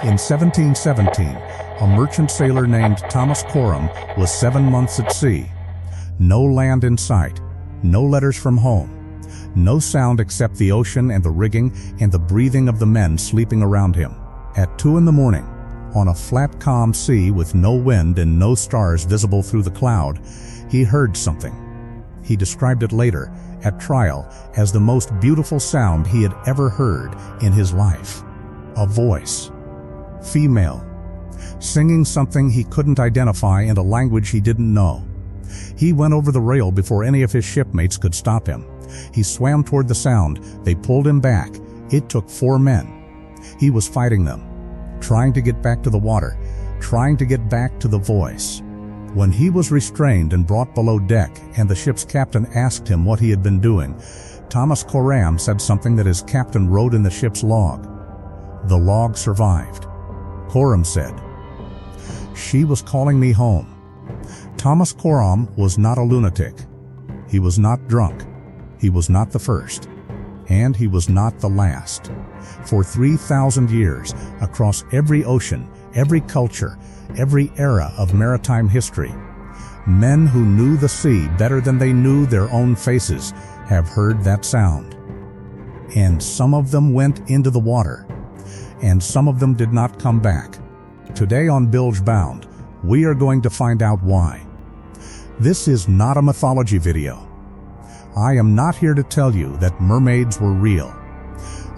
In 1717, a merchant sailor named Thomas Coram was 7 months at sea. No land in sight, no letters from home, no sound except the ocean and the rigging and the breathing of the men sleeping around him. At 2 in the morning, on a flat calm sea with no wind and no stars visible through the cloud, he heard something. He described it later, at trial, as the most beautiful sound he had ever heard in his life. A voice. Female. Singing something he couldn't identify in a language he didn't know. He went over the rail before any of his shipmates could stop him. He swam toward the sound. They pulled him back. It took 4 men. He was fighting them, trying to get back to the water, trying to get back to the voice. When he was restrained and brought below deck and the ship's captain asked him what he had been doing, Thomas Coram said something that his captain wrote in the ship's log. The log survived. Coram said, "She was calling me home." Thomas Coram was not a lunatic. He was not drunk. He was not the first. And he was not the last. For 3,000 years, across every ocean, every culture, every era of maritime history, men who knew the sea better than they knew their own faces have heard that sound. And some of them went into the water, and some of them did not come back. Today on Bilge Bound, we are going to find out why. This is not a mythology video. I am not here to tell you that mermaids were real.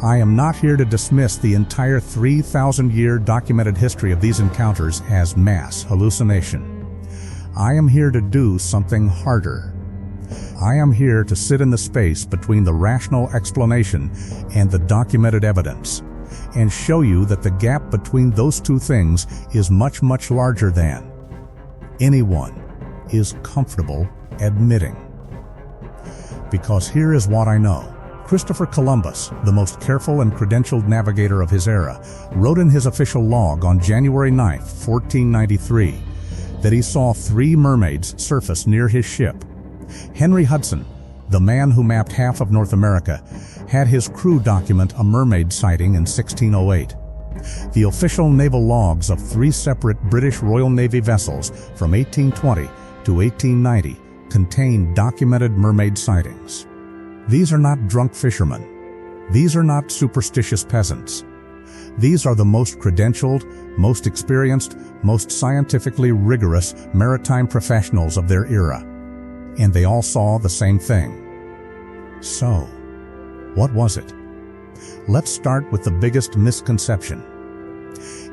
I am not here to dismiss the entire 3,000-year documented history of these encounters as mass hallucination. I am here to do something harder. I am here to sit in the space between the rational explanation and the documented evidence, and show you that the gap between those two things is much, much larger than anyone is comfortable admitting. Because here is what I know. Christopher Columbus, the most careful and credentialed navigator of his era, wrote in his official log on January 9, 1493, that he saw 3 mermaids surface near his ship. Henry Hudson, the man who mapped half of North America, had his crew document a mermaid sighting in 1608. The official naval logs of 3 separate British Royal Navy vessels from 1820 to 1890 contain documented mermaid sightings. These are not drunk fishermen. These are not superstitious peasants. These are the most credentialed, most experienced, most scientifically rigorous maritime professionals of their era. And they all saw the same thing. So, what was it? Let's start with the biggest misconception.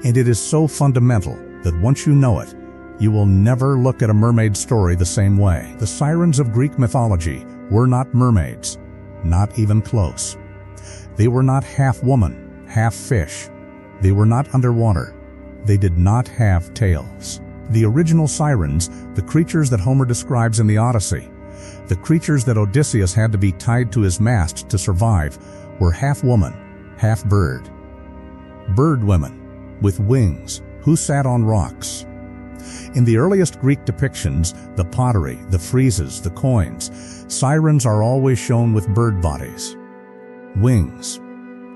And it is so fundamental that once you know it, you will never look at a mermaid story the same way. The sirens of Greek mythology were not mermaids, not even close. They were not half woman, half fish. They were not underwater. They did not have tails. The original sirens, the creatures that Homer describes in the Odyssey, the creatures that Odysseus had to be tied to his mast to survive, were half woman, half bird. Bird women, with wings, who sat on rocks. In the earliest Greek depictions, the pottery, the friezes, the coins, sirens are always shown with bird bodies. Wings,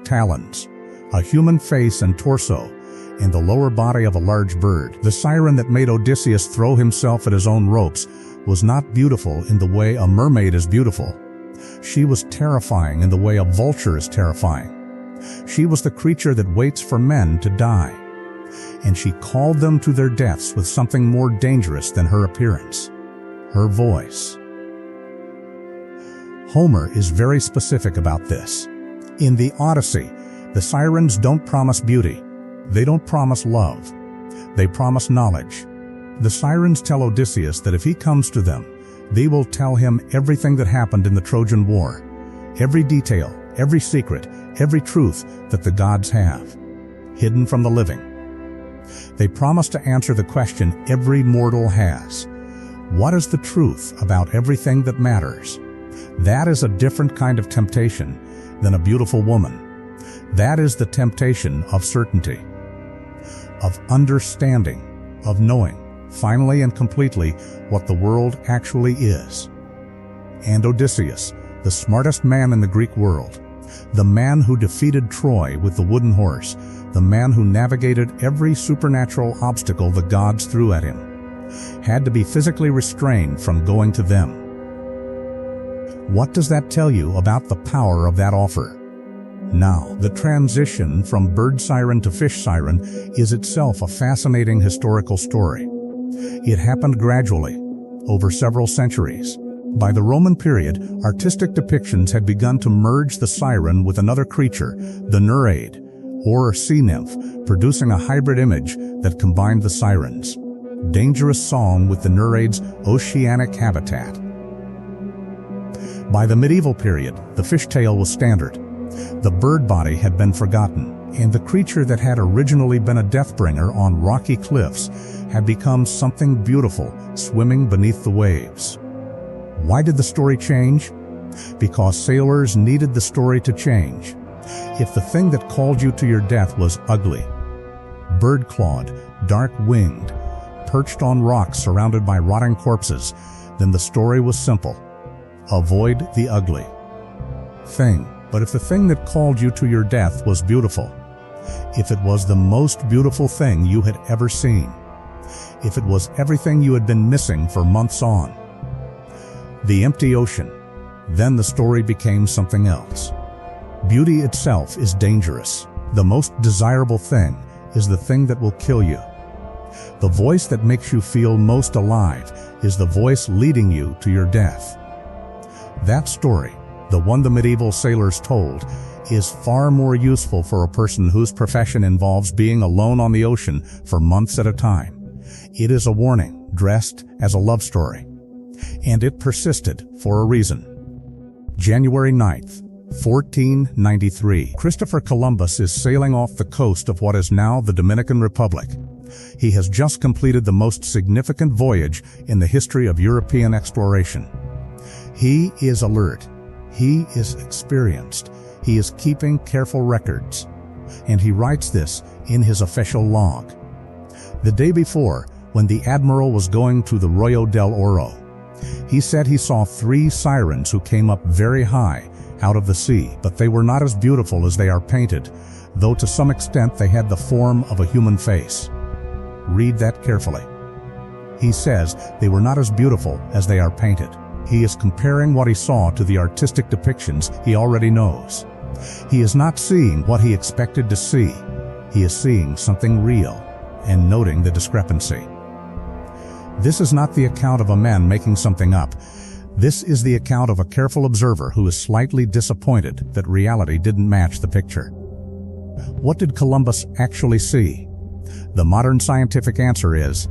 talons, a human face and torso, and the lower body of a large bird. The siren that made Odysseus throw himself at his own ropes was not beautiful in the way a mermaid is beautiful. She was terrifying in the way a vulture is terrifying. She was the creature that waits for men to die. And she called them to their deaths with something more dangerous than her appearance, her voice. Homer is very specific about this. In the Odyssey, the sirens don't promise beauty. They don't promise love. They promise knowledge. The sirens tell Odysseus that if he comes to them, they will tell him everything that happened in the Trojan War, every detail, every secret, every truth that the gods have, hidden from the living. They promise to answer the question every mortal has. What is the truth about everything that matters? That is a different kind of temptation than a beautiful woman. That is the temptation of certainty, of understanding, of knowing, finally and completely, what the world actually is. And Odysseus, the smartest man in the Greek world, The man who defeated Troy with the wooden horse, the man who navigated every supernatural obstacle the gods threw at him, had to be physically restrained from going to them. What does that tell you about the power of that offer? Now, the transition from bird siren to fish siren is itself a fascinating historical story. It happened gradually, over several centuries. By the Roman period, artistic depictions had begun to merge the siren with another creature, the Nereid, or sea nymph, producing a hybrid image that combined the siren's dangerous song with the Nereid's oceanic habitat. By the medieval period, the fishtail was standard. The bird body had been forgotten, and the creature that had originally been a deathbringer on rocky cliffs had become something beautiful, swimming beneath the waves. Why did the story change? Because sailors needed the story to change. If the thing that called you to your death was ugly, bird-clawed, dark-winged, perched on rocks surrounded by rotting corpses, then the story was simple. Avoid the ugly thing. But if the thing that called you to your death was beautiful, if it was the most beautiful thing you had ever seen, if it was everything you had been missing for months on, the empty ocean, then the story became something else. Beauty itself is dangerous. The most desirable thing is the thing that will kill you. The voice that makes you feel most alive is the voice leading you to your death. That story, the one the medieval sailors told, is far more useful for a person whose profession involves being alone on the ocean for months at a time. It is a warning dressed as a love story. And it persisted for a reason. January 9th, 1493. Christopher Columbus is sailing off the coast of what is now the Dominican Republic. He has just completed the most significant voyage in the history of European exploration. He is alert. He is experienced. He is keeping careful records. And he writes this in his official log. The day before, when the admiral was going to the Arroyo del Oro, he said he saw 3 sirens who came up very high out of the sea, but they were not as beautiful as they are painted, though to some extent they had the form of a human face. Read that carefully. He says they were not as beautiful as they are painted. He is comparing what he saw to the artistic depictions he already knows. He is not seeing what he expected to see. He is seeing something real and noting the discrepancy. This is not the account of a man making something up. This is the account of a careful observer who is slightly disappointed that reality didn't match the picture. What did Columbus actually see? The modern scientific answer is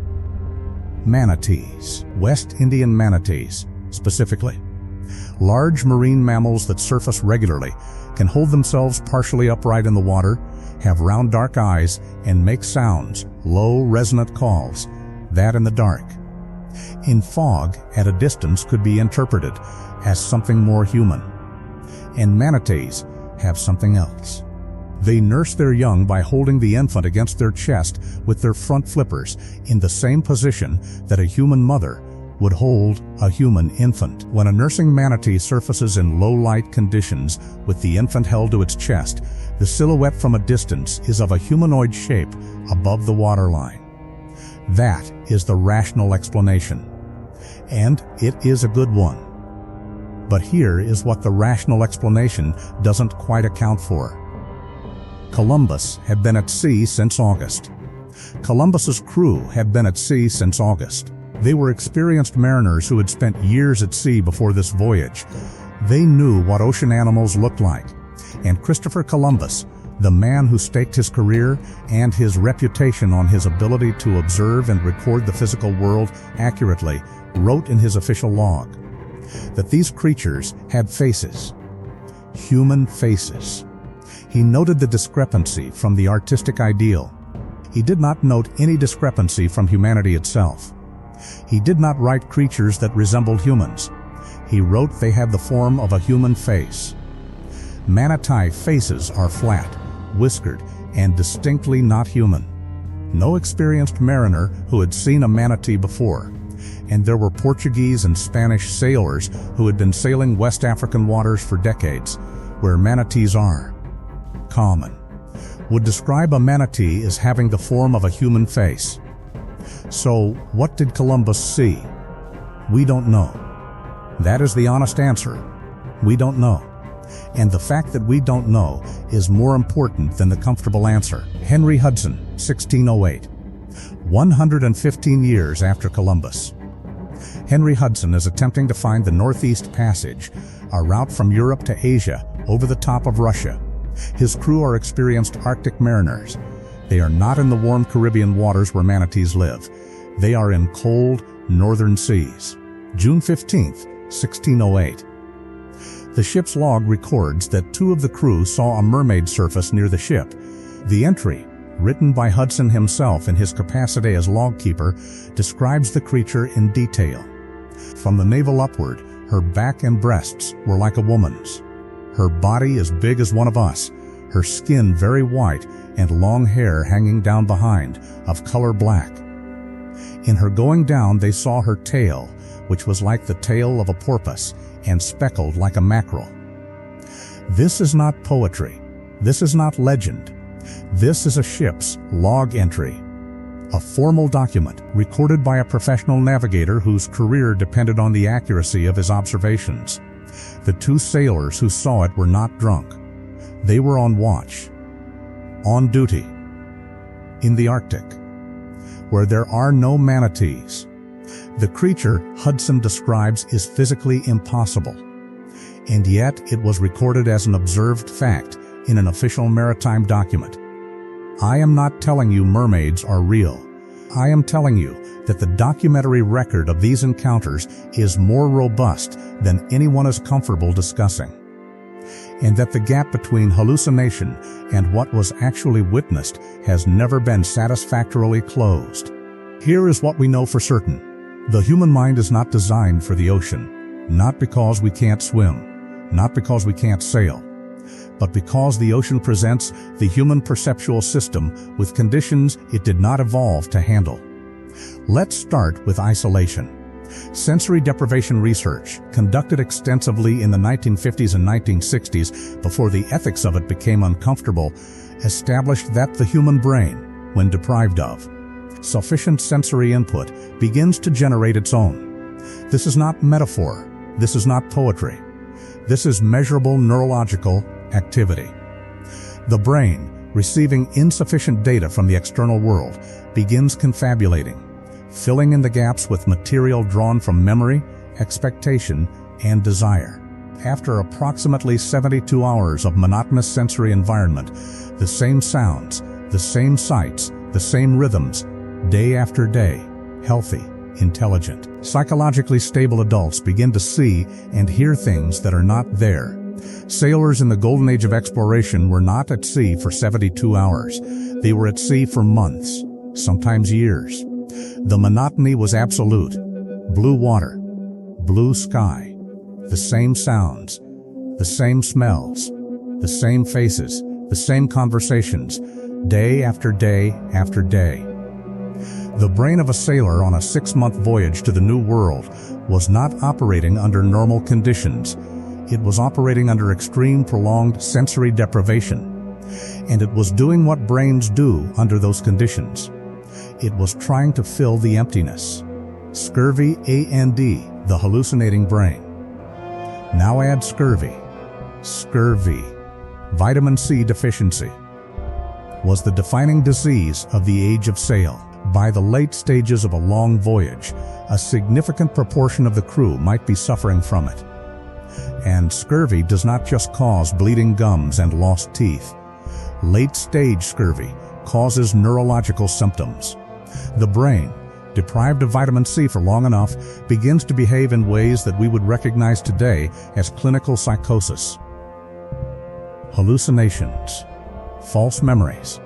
manatees, West Indian manatees, specifically. Large marine mammals that surface regularly, can hold themselves partially upright in the water, have round dark eyes, and make sounds, low resonant calls, that in the dark. In fog, at a distance could be interpreted as something more human. And manatees have something else. They nurse their young by holding the infant against their chest with their front flippers in the same position that a human mother would hold a human infant. When a nursing manatee surfaces in low-light conditions with the infant held to its chest, the silhouette from a distance is of a humanoid shape above the waterline. That is the rational explanation. And it is a good one. But here is what the rational explanation doesn't quite account for. Columbus had been at sea since August. Columbus's crew had been at sea since August. They were experienced mariners who had spent years at sea before this voyage. They knew what ocean animals looked like. And Christopher Columbus, the man who staked his career and his reputation on his ability to observe and record the physical world accurately, wrote in his official log that these creatures had faces, human faces. He noted the discrepancy from the artistic ideal. He did not note any discrepancy from humanity itself. He did not write creatures that resembled humans. He wrote they had the form of a human face. Manatee faces are flat, whiskered, and distinctly not human. No experienced mariner who had seen a manatee before, and there were Portuguese and Spanish sailors who had been sailing West African waters for decades, where manatees are common, would describe a manatee as having the form of a human face. So, what did Columbus see? We don't know. That is the honest answer. We don't know. And the fact that we don't know is more important than the comfortable answer. Henry Hudson, 1608. 115 years after Columbus. Henry Hudson is attempting to find the Northeast Passage, a route from Europe to Asia over the top of Russia. His crew are experienced Arctic mariners. They are not in the warm Caribbean waters where manatees live. They are in cold, northern seas. June 15, 1608. The ship's log records that 2 of the crew saw a mermaid surface near the ship. The entry, written by Hudson himself in his capacity as logkeeper, describes the creature in detail. From the navel upward, her back and breasts were like a woman's. Her body as big as one of us, her skin very white and long hair hanging down behind, of color black. In her going down they saw her tail, which was like the tail of a porpoise, and speckled like a mackerel. This is not poetry. This is not legend. This is a ship's log entry, a formal document recorded by a professional navigator whose career depended on the accuracy of his observations. The 2 sailors who saw it were not drunk. They were on watch, on duty, in the Arctic, where there are no manatees. The creature Hudson describes is physically impossible, and yet it was recorded as an observed fact in an official maritime document. I am not telling you mermaids are real. I am telling you that the documentary record of these encounters is more robust than anyone is comfortable discussing, and that the gap between hallucination and what was actually witnessed has never been satisfactorily closed. Here is what we know for certain. The human mind is not designed for the ocean, not because we can't swim, not because we can't sail, but because the ocean presents the human perceptual system with conditions it did not evolve to handle. Let's start with isolation. Sensory deprivation research, conducted extensively in the 1950s and 1960s before the ethics of it became uncomfortable, established that the human brain, when deprived of sufficient sensory input, begins to generate its own. This is not metaphor. This is not poetry. This is measurable neurological activity. The brain, receiving insufficient data from the external world, begins confabulating, filling in the gaps with material drawn from memory, expectation, and desire. After approximately 72 hours of monotonous sensory environment, the same sounds, the same sights, the same rhythms, day after day, healthy, intelligent, psychologically stable adults begin to see and hear things that are not there. Sailors in the golden age of exploration were not at sea for 72 hours. They were at sea for months, sometimes years. The monotony was absolute. Blue water, blue sky, the same sounds, the same smells, the same faces, the same conversations, day after day after day. The brain of a sailor on a 6-month voyage to the New World was not operating under normal conditions. It was operating under extreme prolonged sensory deprivation, and it was doing what brains do under those conditions. It was trying to fill the emptiness. Scurvy, and the hallucinating brain. Now add scurvy. Scurvy, vitamin C deficiency, was the defining disease of the age of sail. By the late stages of a long voyage, a significant proportion of the crew might be suffering from it. And scurvy does not just cause bleeding gums and lost teeth. Late-stage scurvy causes neurological symptoms. The brain, deprived of vitamin C for long enough, begins to behave in ways that we would recognize today as clinical psychosis. Hallucinations, false memories,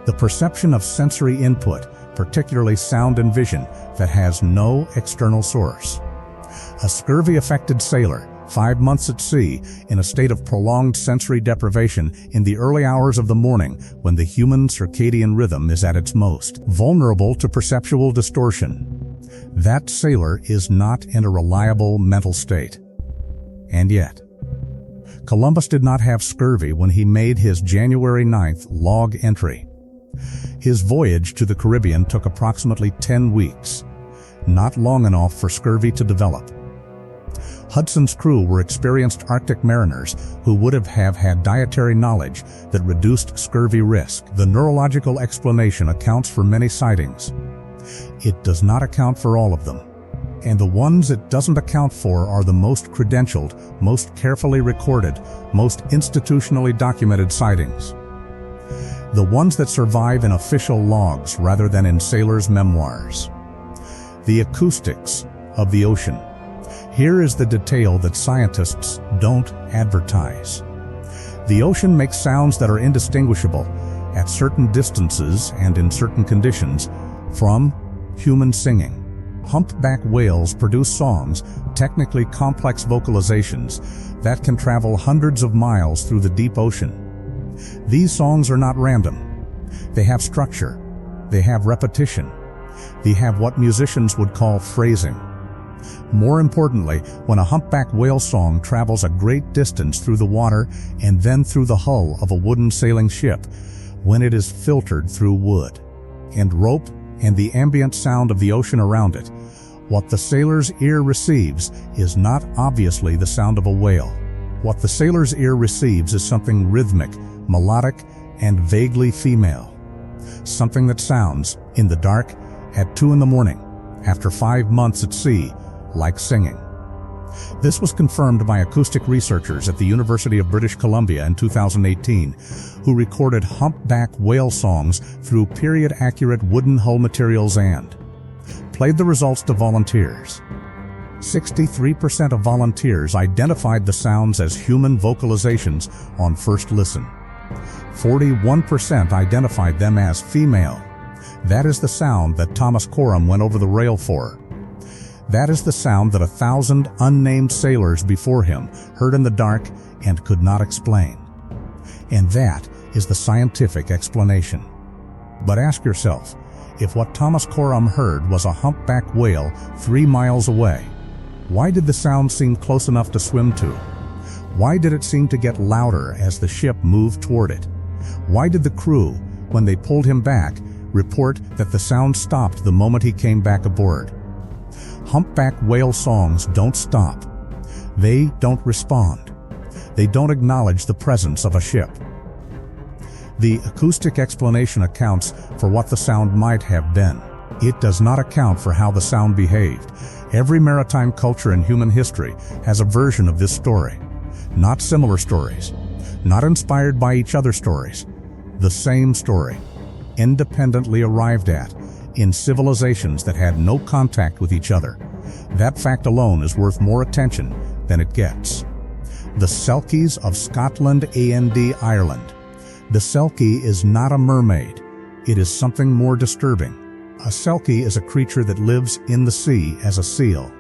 the perception of sensory input, particularly sound and vision, that has no external source. A scurvy-affected sailor, 5 months at sea, in a state of prolonged sensory deprivation in the early hours of the morning when the human circadian rhythm is at its most, vulnerable to perceptual distortion. That sailor is not in a reliable mental state. And yet, Columbus did not have scurvy when he made his January 9th log entry. His voyage to the Caribbean took approximately 10 weeks, not long enough for scurvy to develop. Hudson's crew were experienced Arctic mariners who would have had dietary knowledge that reduced scurvy risk. The neurological explanation accounts for many sightings. It does not account for all of them. And the ones it doesn't account for are the most credentialed, most carefully recorded, most institutionally documented sightings. The ones that survive in official logs rather than in sailors' memoirs. The acoustics of the ocean. Here is the detail that scientists don't advertise. The ocean makes sounds that are indistinguishable at certain distances and in certain conditions from human singing. Humpback whales produce songs, technically complex vocalizations, that can travel hundreds of miles through the deep ocean. These songs are not random. They have structure. They have repetition. They have what musicians would call phrasing. More importantly, when a humpback whale song travels a great distance through the water and then through the hull of a wooden sailing ship, when it is filtered through wood and rope and the ambient sound of the ocean around it, what the sailor's ear receives is not obviously the sound of a whale. What the sailor's ear receives is something rhythmic, melodic, and vaguely female. Something that sounds, in the dark, at 2 in the morning, after 5 months at sea, like singing. This was confirmed by acoustic researchers at the University of British Columbia in 2018, who recorded humpback whale songs through period-accurate wooden hull materials and played the results to volunteers. 63% of volunteers identified the sounds as human vocalizations on first listen. 41% identified them as female. That is the sound that Thomas Coram went over the rail for. That is the sound that 1,000 unnamed sailors before him heard in the dark and could not explain. And that is the scientific explanation. But ask yourself, if what Thomas Coram heard was a humpback whale 3 miles away, why did the sound seem close enough to swim to? Why did it seem to get louder as the ship moved toward it? Why did the crew, when they pulled him back, report that the sound stopped the moment he came back aboard? Humpback whale songs don't stop. They don't respond. They don't acknowledge the presence of a ship. The acoustic explanation accounts for what the sound might have been. It does not account for how the sound behaved. Every maritime culture in human history has a version of this story. Not similar stories. Not inspired by each other's stories. The same story, independently arrived at, in civilizations that had no contact with each other. That fact alone is worth more attention than it gets. The Selkies of Scotland and Ireland. The Selkie is not a mermaid. It is something more disturbing. A Selkie is a creature that lives in the sea as a seal,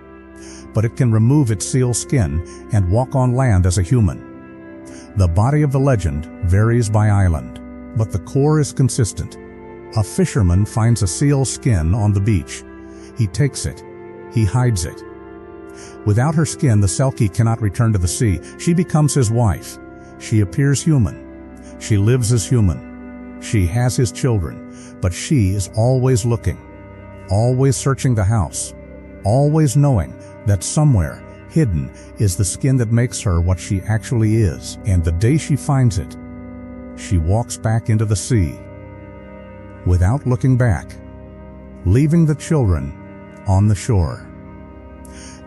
but it can remove its seal skin and walk on land as a human. The body of the legend varies by island, but the core is consistent. A fisherman finds a seal skin on the beach. He takes it. He hides it. Without her skin, the Selkie cannot return to the sea. She becomes his wife. She appears human. She lives as human. She has his children, but she is always looking, always searching the house, always knowing that somewhere, hidden, is the skin that makes her what she actually is. And the day she finds it, she walks back into the sea, without looking back, leaving the children on the shore.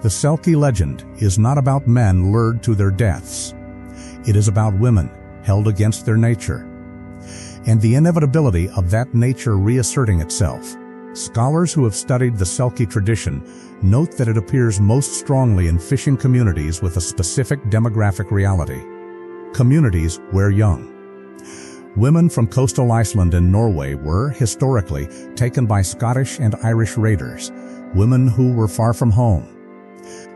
The Selkie legend is not about men lured to their deaths. It is about women held against their nature, and the inevitability of that nature reasserting itself. Scholars who have studied the Selkie tradition note that it appears most strongly in fishing communities with a specific demographic reality. Communities where young women from coastal Iceland and Norway were, historically, taken by Scottish and Irish raiders, women who were far from home,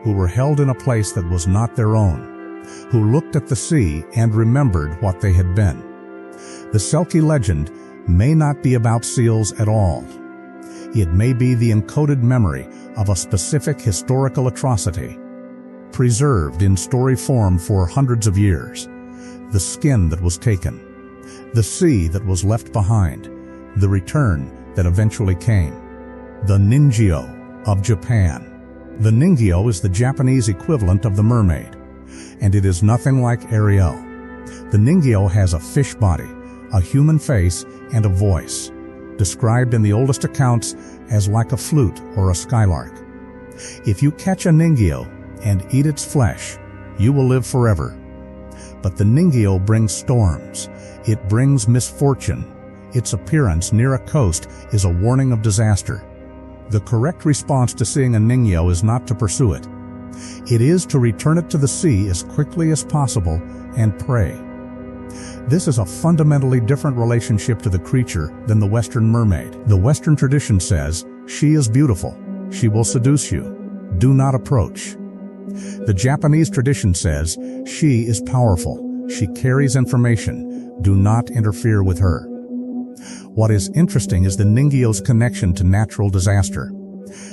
who were held in a place that was not their own, who looked at the sea and remembered what they had been. The Selkie legend may not be about seals at all. It may be the encoded memory of a specific historical atrocity. preserved in story form for hundreds of years. The skin that was taken, the sea that was left behind, the return that eventually came. The Ningio of Japan. The Ningio is the Japanese equivalent of the mermaid, and it is nothing like Ariel. The Ningio has a fish body, a human face, and a voice, described in the oldest accounts as like a flute or a skylark. If you catch a Ningio and eat its flesh, you will live forever. But the Ningio brings storms. It brings misfortune. Its appearance near a coast is a warning of disaster. The correct response to seeing a Ningio is not to pursue it. It is to return it to the sea as quickly as possible and pray. This is a fundamentally different relationship to the creature than the Western mermaid. The Western tradition says, "She is beautiful. She will seduce you. Do not approach." The Japanese tradition says, "She is powerful. She carries information. Do not interfere with her." What is interesting is the Ningio's connection to natural disaster.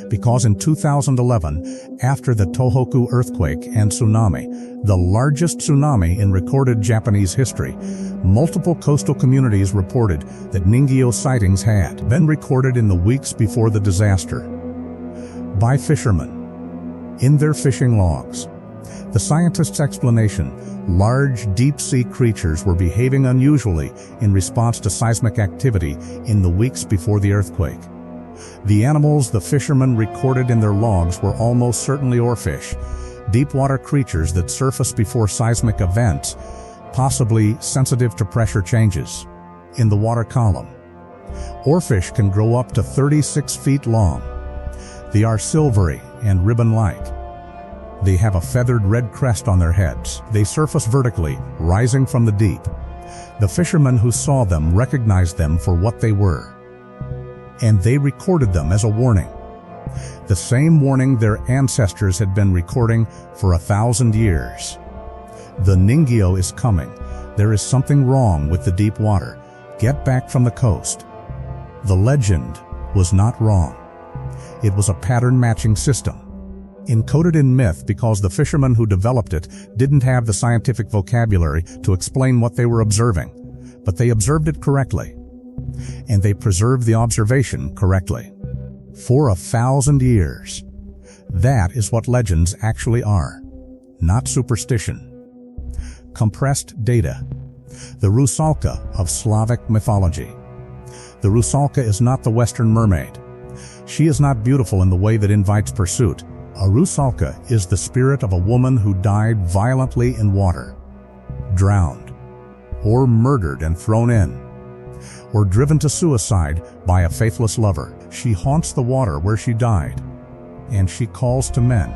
Because in 2011, after the Tohoku earthquake and tsunami, the largest tsunami in recorded Japanese history, multiple coastal communities reported that Ningio sightings had been recorded in the weeks before the disaster by fishermen in their fishing logs. The scientists' explanation: large deep-sea creatures were behaving unusually in response to seismic activity in the weeks before the earthquake. The animals the fishermen recorded in their logs were almost certainly oarfish, deep-water creatures that surface before seismic events, possibly sensitive to pressure changes in the water column. Oarfish can grow up to 36 feet long. They are silvery and ribbon-like. They have a feathered red crest on their heads. They surface vertically, rising from the deep. The fishermen who saw them recognized them for what they were, and they recorded them as a warning. The same warning their ancestors had been recording for 1,000 years. The Ningio is coming. There is something wrong with the deep water. Get back from the coast. The legend was not wrong. It was a pattern-matching system, encoded in myth because the fishermen who developed it didn't have the scientific vocabulary to explain what they were observing, but they observed it correctly, and they preserved the observation correctly. For 1,000 years. That is what legends actually are, not superstition. Compressed data. The Rusalka of Slavic mythology. The Rusalka is not the Western mermaid. She is not beautiful in the way that invites pursuit. A Rusalka is the spirit of a woman who died violently in water, drowned, or murdered and thrown in, or driven to suicide by a faithless lover. She haunts the water where she died, and she calls to men,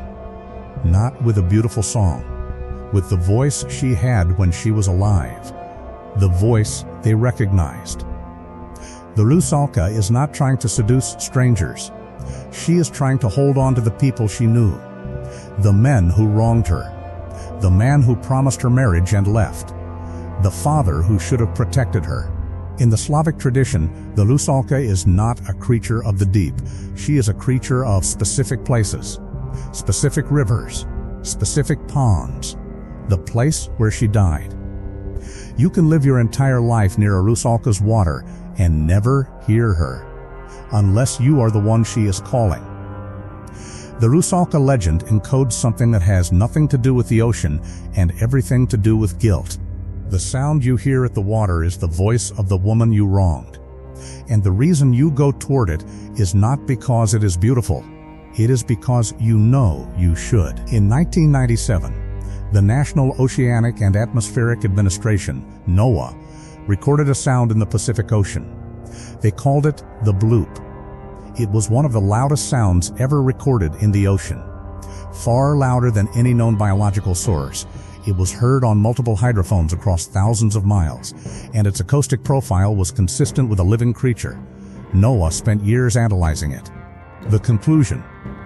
not with a beautiful song, with the voice she had when she was alive, the voice they recognized. The Rusalka is not trying to seduce strangers. She is trying to hold on to the people she knew, the men who wronged her, the man who promised her marriage and left, the father who should have protected her. In the Slavic tradition, the Rusalka is not a creature of the deep. She is a creature of specific places, specific rivers, specific ponds, the place where she died. You can live your entire life near a Rusalka's water and never hear her, unless you are the one she is calling. The Rusalka legend encodes something that has nothing to do with the ocean and everything to do with guilt. The sound you hear at the water is the voice of the woman you wronged. And the reason you go toward it is not because it is beautiful. It is because you know you should. In 1997, the National Oceanic and Atmospheric Administration, NOAA, recorded a sound in the Pacific Ocean. They called it the bloop. It was one of the loudest sounds ever recorded in the ocean, far louder than any known biological source. It was heard on multiple hydrophones across thousands of miles, and its acoustic profile was consistent with a living creature. NOAA spent years analyzing it. The conclusion: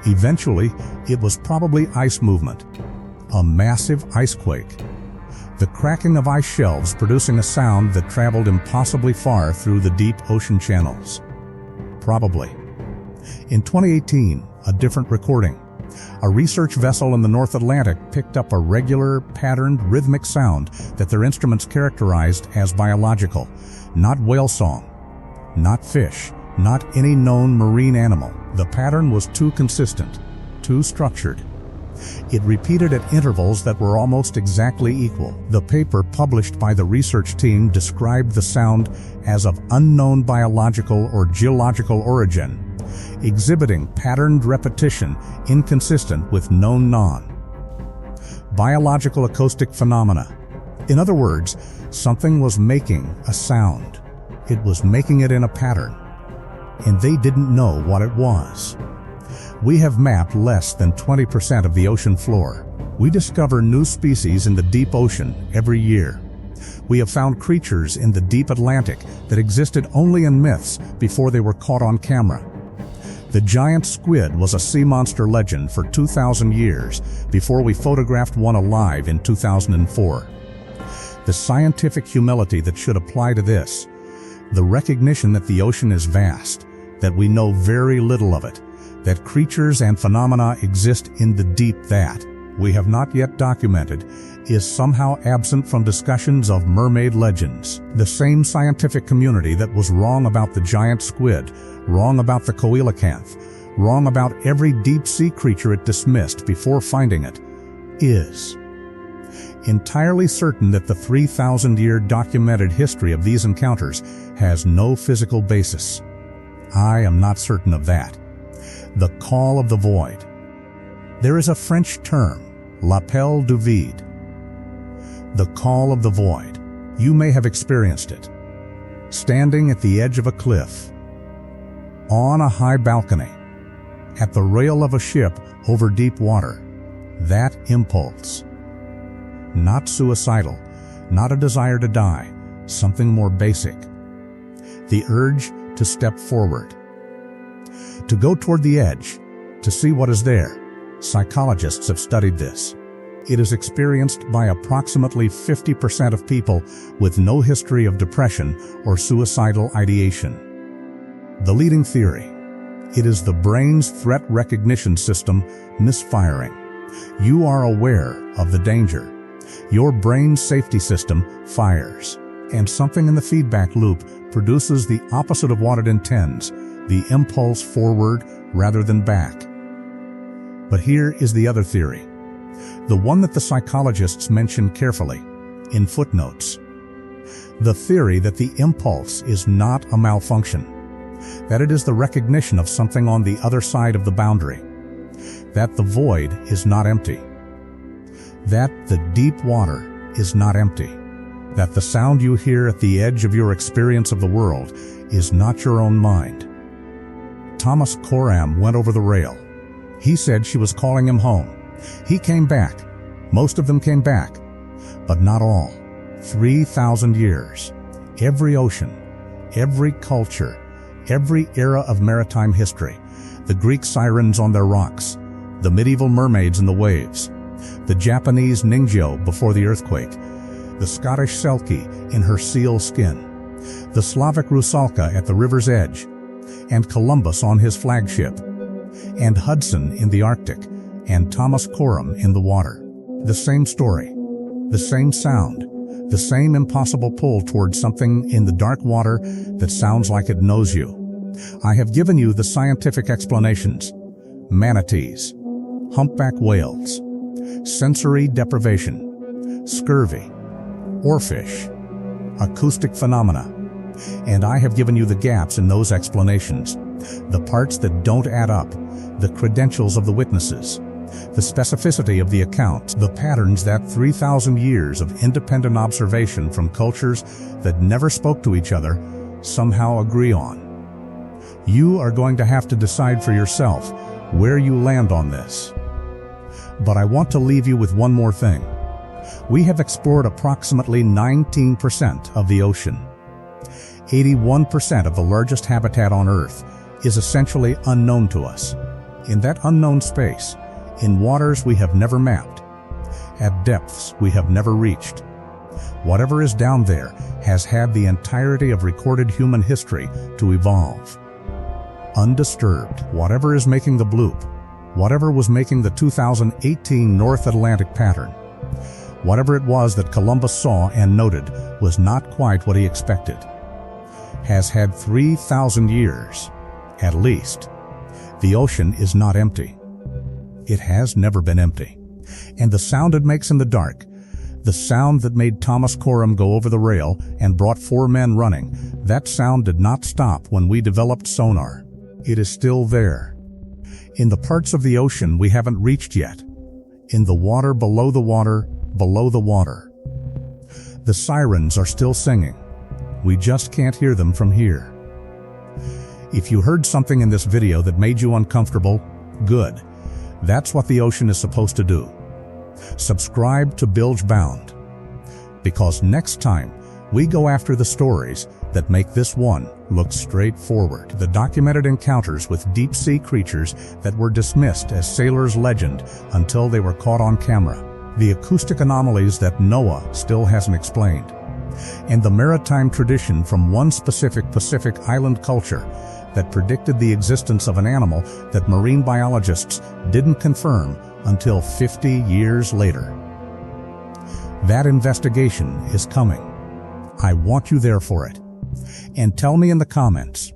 eventually, it was probably ice movement, a massive ice quake. The cracking of ice shelves producing a sound that traveled impossibly far through the deep ocean channels. Probably. In 2018, a different recording, A research vessel in the North Atlantic picked up a regular, patterned, rhythmic sound that their instruments characterized as biological. Not whale song, not fish, not any known marine animal. The pattern was too consistent, too structured. It repeated at intervals that were almost exactly equal. The paper published by the research team described the sound as of unknown biological or geological origin, exhibiting patterned repetition inconsistent with known non-biological acoustic phenomena. In other words, something was making a sound. It was making it in a pattern, and they didn't know what it was. We have mapped less than 20% of the ocean floor. We discover new species in the deep ocean every year. We have found creatures in the deep Atlantic that existed only in myths before they were caught on camera. The giant squid was a sea monster legend for 2,000 years before we photographed one alive in 2004. The scientific humility that should apply to this, the recognition that the ocean is vast, that we know very little of it, that creatures and phenomena exist in the deep that we have not yet documented, is somehow absent from discussions of mermaid legends. The same scientific community that was wrong about the giant squid, wrong about the coelacanth, wrong about every deep-sea creature it dismissed before finding it, is entirely certain that the 3,000-year documented history of these encounters has no physical basis. I am not certain of that. The call of the void. There is a French term, l'appel du vide. The call of the void. You may have experienced it. Standing at the edge of a cliff, on a high balcony, at the rail of a ship over deep water. That impulse. Not suicidal, not a desire to die, something more basic. The urge to step forward, to go toward the edge, to see what is there. Psychologists have studied this. It is experienced by approximately 50% of people with no history of depression or suicidal ideation. The leading theory: it is the brain's threat recognition system misfiring. You are aware of the danger. Your brain's safety system fires, and something in the feedback loop produces the opposite of what it intends, the impulse forward rather than back. But here is the other theory, the one that the psychologists mention carefully in footnotes. The theory that the impulse is not a malfunction, that it is the recognition of something on the other side of the boundary, that the void is not empty, that the deep water is not empty, that the sound you hear at the edge of your experience of the world is not your own mind. Thomas Coram went over the rail. He said she was calling him home. He came back. Most of them came back, but not all. 3,000 years. Every ocean, every culture, every era of maritime history. The Greek Sirens on their rocks, the medieval mermaids in the waves, the Japanese Ningio before the earthquake, the Scottish Selkie in her seal skin, the Slavic Rusalka at the river's edge, and Columbus on his flagship, and Hudson in the Arctic, and Thomas Coram in the water. The same story, the same sound, the same impossible pull towards something in the dark water that sounds like it knows you. I have given you the scientific explanations: manatees, humpback whales, sensory deprivation, scurvy, oarfish, acoustic phenomena. And I have given you the gaps in those explanations, the parts that don't add up, the credentials of the witnesses, the specificity of the accounts, the patterns that 3,000 years of independent observation from cultures that never spoke to each other somehow agree on. You are going to have to decide for yourself where you land on this. But I want to leave you with one more thing. We have explored approximately 19% of the ocean. 81% of the largest habitat on Earth is essentially unknown to us. In that unknown space, in waters we have never mapped, at depths we have never reached, whatever is down there has had the entirety of recorded human history to evolve. Undisturbed, whatever is making the bloop, whatever was making the 2018 North Atlantic pattern. Whatever it was that Columbus saw and noted was not quite what he expected. Has had 3,000 years, at least. The ocean is not empty. It has never been empty. And the sound it makes in the dark, the sound that made Thomas Coram go over the rail and brought 4 men running, that sound did not stop when we developed sonar. It is still there. In the parts of the ocean we haven't reached yet. In the water below the water, below the water. The sirens are still singing. We just can't hear them from here. If you heard something in this video that made you uncomfortable, good. That's what the ocean is supposed to do. Subscribe to Bilge Bound, because next time we go after the stories that make this one look straightforward. The documented encounters with deep-sea creatures that were dismissed as sailors' legend until they were caught on camera. The acoustic anomalies that Noah still hasn't explained. And the maritime tradition from one specific Pacific island culture that predicted the existence of an animal that marine biologists didn't confirm until 50 years later. That investigation is coming. I want you there for it. And tell me in the comments,